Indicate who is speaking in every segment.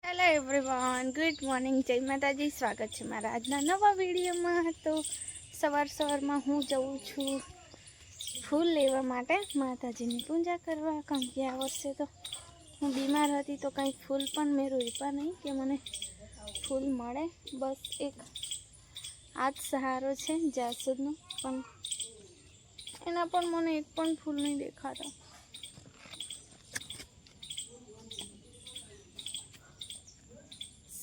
Speaker 1: Hello everyone, good morning, જય માતાજી. સ્વાગત છે મારા આજના નવા વિડીયોમાં. તો સવારમાં હું જઉં છું ફૂલ લેવા માટે, માતાજીની પૂજા કરવા. કારણ કે આ વર્ષે તો હું બીમાર હતી, તો કંઈ ફૂલ પણ મેં રોપ્યા નહીં કે મને ફૂલ મળે. બસ એક આ જ સહારો છે જાસૂદનો, પણ એના પણ મને એક પણ ફૂલ નહીં દેખાતા.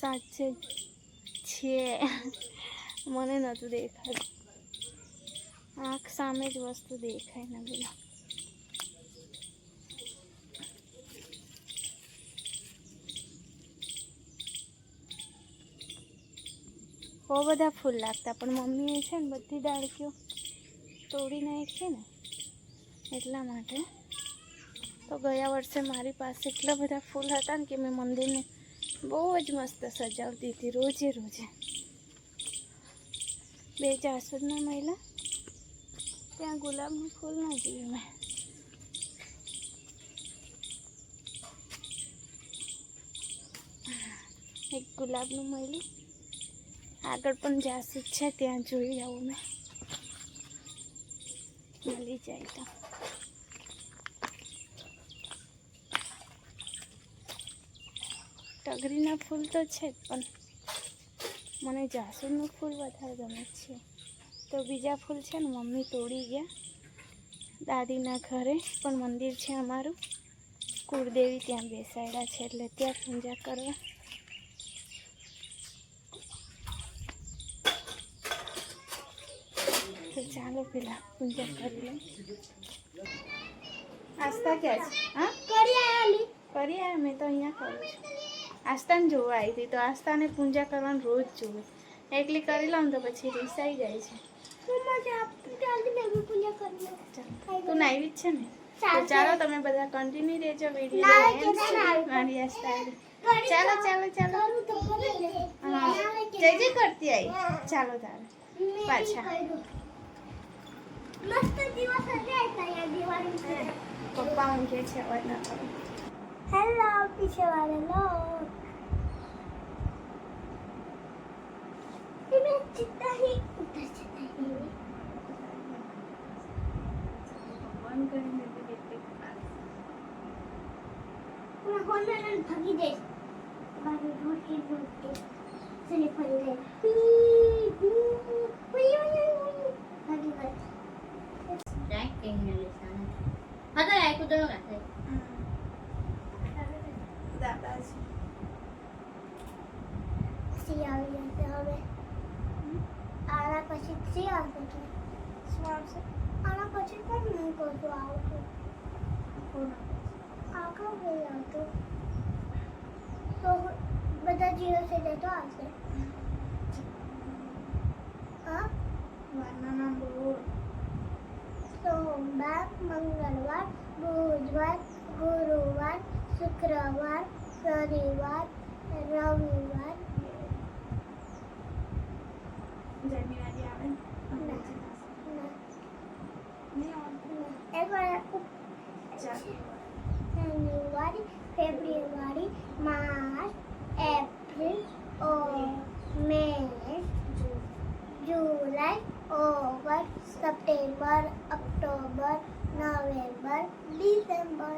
Speaker 1: સાચે છે, મને નહોતું દેખાતું. આંખ સામે જ વસ્તુ દેખાય ને પેલા. બહુ બધા ફૂલ લાગતા, પણ મમ્મીએ છે ને બધી ડાળકીઓ તોડી નાખી ને, એટલા માટે. તો ગયા વર્ષે મારી પાસે એટલા બધા ફૂલ હતા ને કે મેં મંદિરને બહુ જ મસ્ત સજાવતી હતી, રોજે રોજે. 2 જાસૂદના મહિલા, ત્યાં ગુલાબનું ફૂલ ના જોયું મેં. એક ગુલાબનું મળ્યું, આગળ પણ જાસૂદ છે, ત્યાં જોઈ આવું મેં, મળી જાય તો. ટગરીના ફૂલ તો છે જ, પણ મને જાસૂદનું ફૂલ વધારે ગમે છે. તો બીજા ફૂલ છે ને મમ્મી તોડી ગયા દાદીના ઘરે, પણ મંદિર છે અમારું કુળદેવી, ત્યાં બેસાડ્યા છે, એટલે ત્યાં પૂજા કરવા. તો ચાલો પેલા પૂજા કરી લઉં. આસ્થા ક્યાં છે? હા, કરી આવ્યા. મેં તો અહીંયા કરું છું. આસ્થાને જોવા આવી હતી, તો આસ્થાને પૂજા કરવાનું રોજ જોવે. એકલી કરી લઉં તો પછી રીસાઈ જાય છે. તું નાઈવી જ છે ને? તો ચાલો તમે બધા કન્ટિન્યુ રહેજો વિડીયો. મારી આસ્થા ચાલો હા, જય કરતી આવી. ચાલો તારે પાછા પપ્પા ઊંઘે છે, અવાજ ના કરો. હેલો પીછે વાળે લોગ. ભાગી દે આના પછી 3 આવશે કે શું આવશે? આના પછી પણ નહીં કરતો આવતું. આખા ગઈ આવતું તો બધા 0 છે તો આવશે. હા, વારના નામ બોલ. સોમવાર, મંગળવાર, બુધવાર, ગુરુવાર, શુક્રવાર, શનિવાર, રવિવાર. જાન્યુઆરી આવે જાન્યુઆરી, ફેબ્રુઆરી, માર્ચ, એપ્રિલ, મે, જુલાઈ, ઓગસ્ટ, સપ્ટેમ્બર, ઓક્ટોબર, નવેમ્બર, ડિસેમ્બર.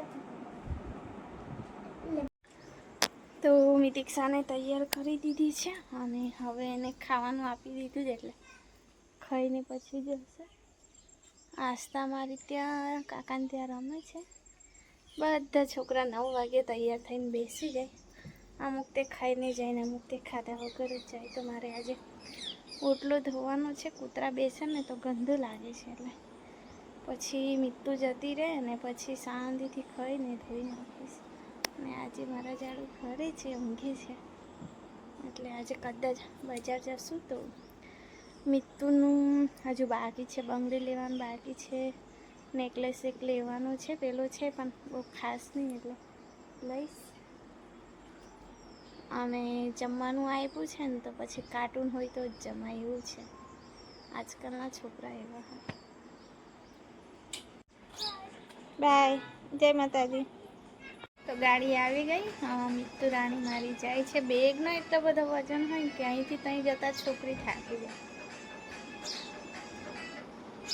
Speaker 1: તો મિતિક્ષાને તૈયાર કરી દીધી છે, અને હવે એને ખાવાનું આપી દીધું છે, એટલે ખાઈને પછી જશે. આસ્થા મારી ત્યાં કાકાને ત્યાં રમે છે. બધા છોકરા 9 વાગે તૈયાર થઈને બેસી જાય. અમુક તે ખાઈને જાય ને અમુક તે ખાધા વગર જ જાય. તો મારે આજે ઓટલો ધોવાનો છે, કૂતરા બેસે ને તો ગંદુ લાગે છે, એટલે પછી મીઠું જતી રહે ને પછી શાંતિથી ખાઈને ધોઈ નાખીશ. અને આજે મારા ઝાડુ ઘરે છે, ઊંઘે છે, એટલે આજે કદાચ બજાર જશું તો મીઠુંનું હજુ બાકી છે, બંગડી લેવાનું બાકી છે, નેકલેસ એક લેવાનો છે, પેલો છે પણ બહુ ખાસ નહીં, એટલે લઈશ. અને જમવાનું આપ્યું છે ને તો પછી કાર્ટૂન હોય તો જ જમાય એવું છે. આજકાલના છોકરા એવા હોય. બાય, જય માતાજી. તો ગાડી આવી ગઈ. મિત્તુ રાણી મારી જાય છે. બેગનો એટલો બધો વજન હોય કે અહીંથી ત્યાં જતાં છોકરી થાકી જાય.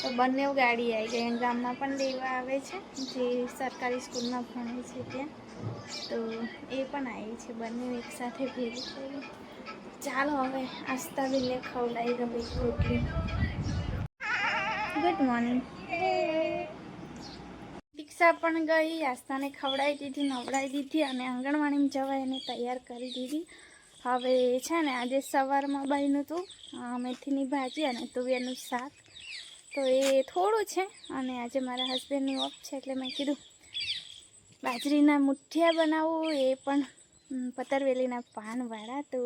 Speaker 1: તો બંને ગાડી આવી ગઈ. ગામમાં પણ લેવા આવે છે જે સરકારી સ્કૂલમાં ભણે છે ત્યાં, તો એ પણ આવી છે. બંને એકસાથે ભેગી થઈ. ચાલો હવે આસ્તાબેનને ખવડાવી દઉં એક રોટલી. Good morning. દીક્ષા પણ ગઈ, આસ્તાને ખવડાવી દીધી, નવડાવી દીધી અને આંગણવાડીમાં જવા એને તૈયાર કરી દીધી. હવે છે ને આજે સવારમાં બન્યું હતું મેથીની ભાજી અને તુવેરનું શાક, તો એ થોડું છે. અને આજે મારા હસબન્ડની ઓફ છે એટલે મેં કીધું બાજરીના મુઠિયા બનાવું, એ પણ પતરવેલીના પાનવાળા. તો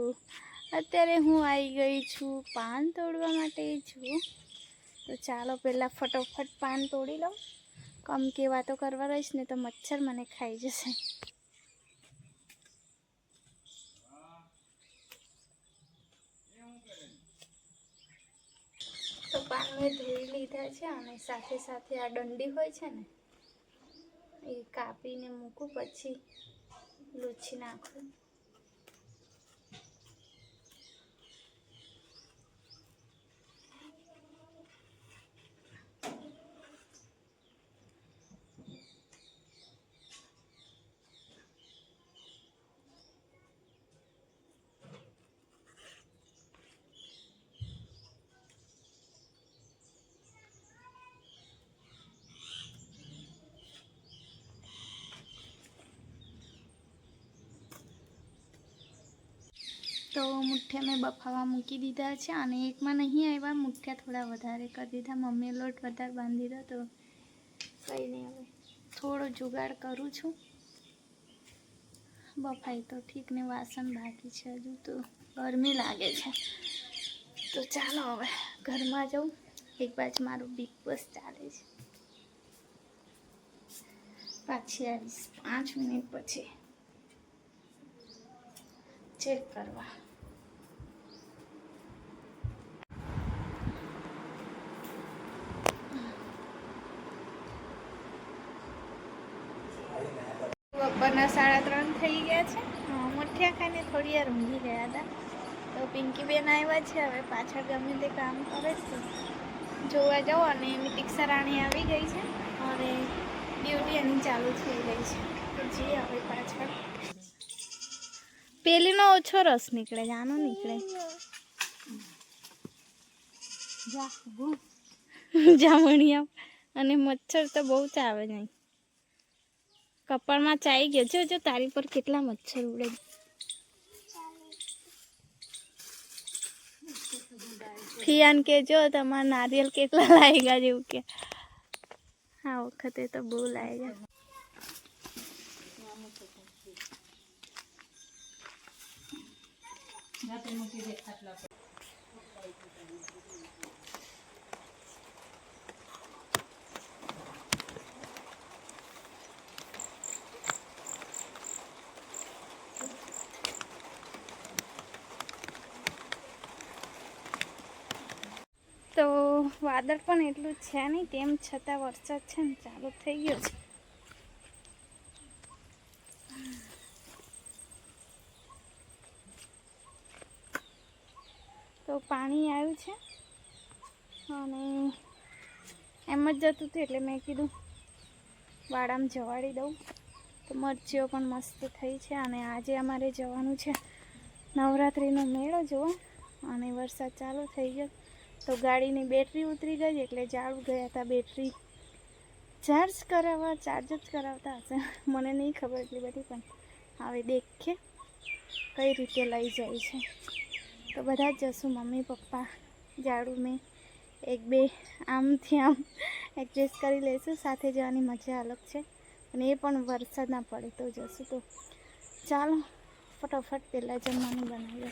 Speaker 1: અત્યારે હું આવી ગઈ છું પાન તોડવા માટે છું. તો ચાલો પહેલાં ફટોફટ પાન તોડી લઉં. કમ કે વાતો કરવા રહીશ ને તો મચ્છર મને ખાઈ જશે. તો પાન મેં ધોઈ લીધા છે અને સાથે સાથે આ દંડી હોય છે ને એ કાપીને મૂકું, પછી લૂછી નાખું. તો મુઠ્ઠિયા મેં બફાવા મૂકી દીધા છે અને એકમાં નહીં આવ્યા, મુઠ્ઠિયા થોડા વધારે કરી દીધા. મમ્મીએ લોટ વધારે બાંધી દીધો, તો કંઈ નહીં. હવે થોડો જુગાડ કરું છું. બફાઈ તો ઠીક ને, વાસણ બાકી છે હજુ, તો ગરમી લાગે છે. તો ચાલો હવે ઘરમાં જાઉં. એક બાજુ મારું બિગ બોસ ચાલે છે. પાછી આવીશ 5 મિનિટ પછી ચેક કરવા. બપોરના 3:30 થઈ ગયા છે. મુઠ્ઠિયા ખાઈને થોડી વાર ઊંઘી ગયા હતા. તો પિંકીબેન આવ્યા છે. હવે પાછળ ગમે તે કામ કરે છે જોવા જાઓ. અને દીક્ષા રાણી આવી ગઈ છે અને ડ્યુટી એની ચાલુ થઈ ગઈ છે. તો જે હવે પાછળ પેલીનો ઓછો રસ નીકળે, આનો નીકળે. જામણિયા અને મચ્છર તો બહુ ચાવે નહીં. કપાળમાં ચાઈ ગયો. જો તારી પર કેટલા મચ્છર ઉડે. ફિયાન કે જો તમારા નારિયેલ કેટલા લાગ્યા જેવું કે. આ વખતે તો બહુ લાગ્યા. તો વાદળ પણ એટલું છે નહીં, તેમ છતાં વરસાદ છે ને ચાલુ થઈ ગયો છે. તો પાણી આવ્યું છે અને એમ જ જતું હતું એટલે મેં કીધું વાડામાં જવાડી દઉં. તો મરચીઓ પણ મસ્ત થઈ છે. અને આજે અમારે જવાનું છે નવરાત્રિનો મેળો જોવા, અને વરસાદ ચાલુ થઈ ગયો. તો ગાડીની બેટરી ઉતરી ગઈ એટલે જાળું ગયા હતા બેટરી ચાર્જ કરાવવા. ચાર્જ જ કરાવતા હશે, મને નહીં ખબર એટલી બધી, પણ હવે દેખે કઈ રીતે લઈ જાય છે. તો બધા જ જશું, મમ્મી પપ્પા. જાડું મેં 1-2 આમથી આમ એડજસ્ટ કરી લઈશું. સાથે જવાની મજા અલગ છે, અને એ પણ વરસાદ ના પડે તો જશું. તો ચાલો ફટાફટ પહેલાં જમવાનું બનાવીએ.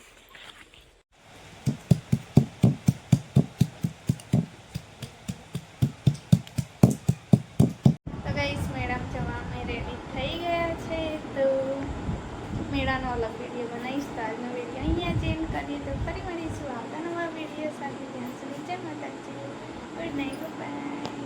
Speaker 1: તો ગાઈસ મેડમ જવા અમે રેડી થઈ ગયા છે. તો મેળાનો અલગ વિડીયો બનાવીશ. તો આજનો વિડીયો અહીંયા જ એન્ડ કરીએ. તો ફરી મળીશું આવતા નવા વિડીયો સાથે. ત્યાં સુધી જય માતાજી. Good night, by.